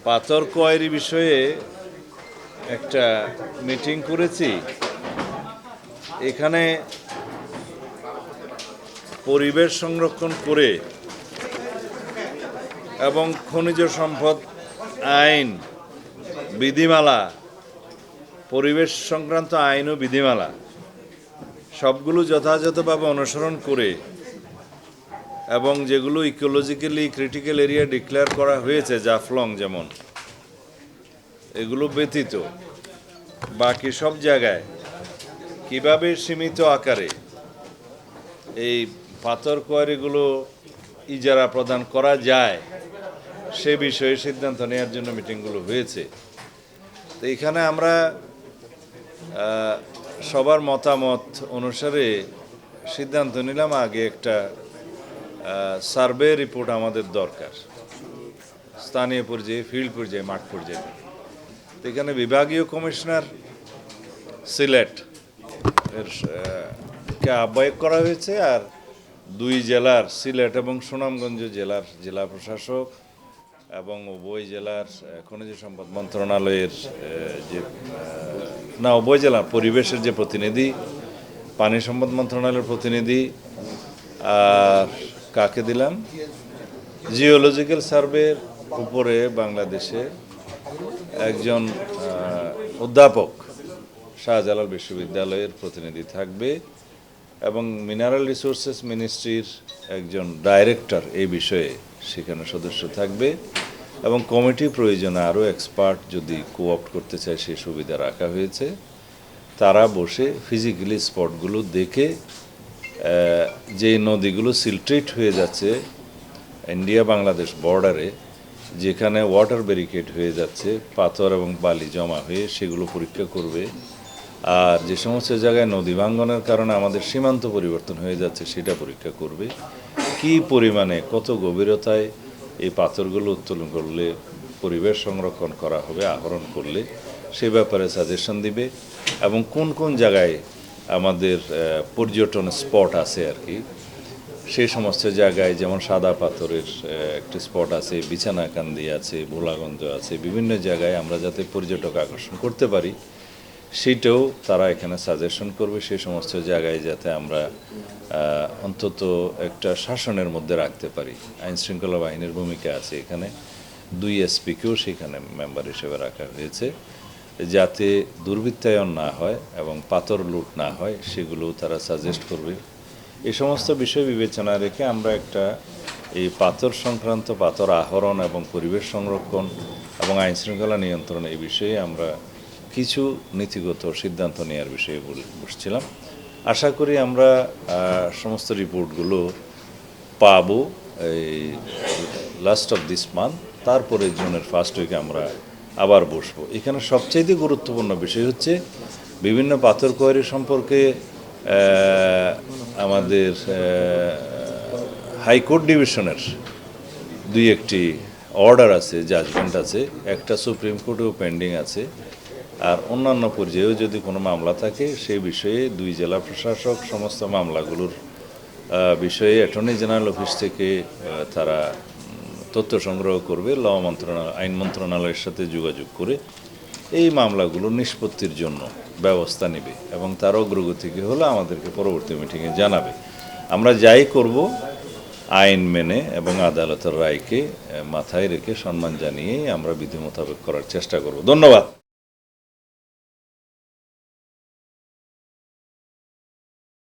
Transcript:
পাথর কোয়ারি বিষয়ে একটা মিটিং করেছি। এখানে পরিবেশ সংরক্ষণ করে এবং খনিজ সম্পদ আইন বিধিমালা, পরিবেশ সংক্রান্ত আইন ও বিধিমালা সবগুলো যথাযথভাবে অনুসরণ করে এবং যেগুলো ইকোলজিক্যালি ক্রিটিক্যাল এরিয়া ডিক্লেয়ার করা হয়েছে, জাফলং যেমন, এগুলো ব্যতীত বাকি সব জায়গায় কিভাবে সীমিত আকারে এই পাথর কোয়ারিগুলো ইজারা প্রদান করা যায় সে বিষয়ে সিদ্ধান্ত নেওয়ার জন্য মিটিংগুলো হয়েছে। তো এখানে আমরা সবার মতামত অনুসারে সিদ্ধান্ত নিলাম আগে একটা সার্ভে রিপোর্ট আমাদের দরকার, স্থানীয় পর্যায়ে, ফিল্ড পর্যায়ে, মাঠ পর্যায়ে। তো এখানে বিভাগীয় কমিশনার সিলেট এর কে আহ্বায়ক করা হয়েছে, আর দুই জেলার, সিলেট এবং সুনামগঞ্জ জেলার জেলা প্রশাসক এবং উভয় জেলার খনিজ সম্পদ মন্ত্রণালয়ের উভয় জেলার পরিবেশের যে প্রতিনিধি, পানি সম্পদ মন্ত্রণালয়ের প্রতিনিধি, আর কাকে দিলাম, জিওলজিক্যাল সার্ভের উপরে বাংলাদেশে একজন অধ্যাপক শাহজালাল বিশ্ববিদ্যালয়ের প্রতিনিধি থাকবে এবং মিনারেল রিসোর্সেস মিনিস্ট্রির একজন ডাইরেক্টর এই বিষয়ে সেখানে সদস্য থাকবে এবং কমিটি প্রয়োজনে আরও এক্সপার্ট যদি কোঅপ্ট করতে চায় সেই সুবিধা রাখা হয়েছে। তারা বসে ফিজিক্যালি স্পটগুলো দেখে যে নদীগুলো সিলট্রেট হয়ে যাচ্ছে ইন্ডিয়া বাংলাদেশ বর্ডারে, যেখানে ওয়াটার ব্যারিকেড হয়ে যাচ্ছে, পাথর এবং বালি জমা হয়ে, সেগুলো পরীক্ষা করবে। আর যে সমস্ত জায়গায় নদী ভাঙ্গনের কারণে আমাদের সীমান্ত পরিবর্তন হয়ে যাচ্ছে সেটা পরীক্ষা করবে। কি পরিমাণে, কত গভীরতায় এই পাথরগুলো উত্তোলন করলে পরিবেশ সংরক্ষণ করা হবে, আহরণ করলে, সে ব্যাপারে সাজেশন দিবে। এবং কোন কোন জায়গায় আমাদের পর্যটন স্পট আছে আর কি, সেই সমস্ত জায়গায়, যেমন সাদা পাথরের একটি স্পট আছে, বিছানাকান্দি আছে, ভোলাগঞ্জ আছে, বিভিন্ন জায়গায় আমরা যাতে পর্যটক আকর্ষণ করতে পারি সেইটাও তারা এখানে সাজেশন করবে। সেই সমস্ত জায়গায় যাতে আমরা অন্তত একটা শাসনের মধ্যে রাখতে পারি। আইন শৃঙ্খলা বাহিনীর ভূমিকা আছে এখানে, 2 এসপিকেও সেখানে মেম্বার হিসেবে রাখা হয়েছে, যাতে দুর্বৃত্তায়ন না হয় এবং পাথর লুট না হয় সেগুলো তারা সাজেস্ট করবে। এই সমস্ত বিষয় বিবেচনা রেখে আমরা একটা এই পাথর সংক্রান্ত, পাথর আহরণ এবং পরিবেশ সংরক্ষণ এবং আইন শৃঙ্খলা নিয়ন্ত্রণ, এই বিষয়ে আমরা কিছু নীতিগত সিদ্ধান্ত নেওয়ার বিষয়ে বসছিলাম। আশা করি আমরা সমস্ত রিপোর্টগুলো পাবো এই লাস্ট অফ দিস মান্থ, তারপরে জুনের ফার্স্ট উইকে আমরা আবার বসবো। এখানে সবচাইতে গুরুত্বপূর্ণ বিষয় হচ্ছে বিভিন্ন পাথর কোয়ারি সম্পর্কে আমাদের হাইকোর্ট ডিভিশনের 2-1টি অর্ডার আছে, জাজমেন্ট আছে, একটা সুপ্রিম কোর্টেও পেন্ডিং আছে। আর অন্যান্য পর্যায়েও যদি কোনো মামলা থাকে সেই বিষয়ে 2 জেলা প্রশাসক সমস্ত মামলাগুলোর বিষয়ে অ্যাটর্নি জেনারেল অফিস থেকে তারা তথ্য সংগ্রহ করবে, আইন মন্ত্রণালয়ের সাথে যোগাযোগ করে এই মামলাগুলো নিষ্পত্তির জন্য ব্যবস্থা নেবে এবং তার অগ্রগতিকে হলে আমাদেরকে পরবর্তী মিটিংয়ে জানাবে। আমরা যাই করব আইন মেনে এবং আদালতের রায়কে মাথায় রেখে সম্মান জানিয়েই আমরা বিধি মোতাবেক করার চেষ্টা করব। ধন্যবাদ।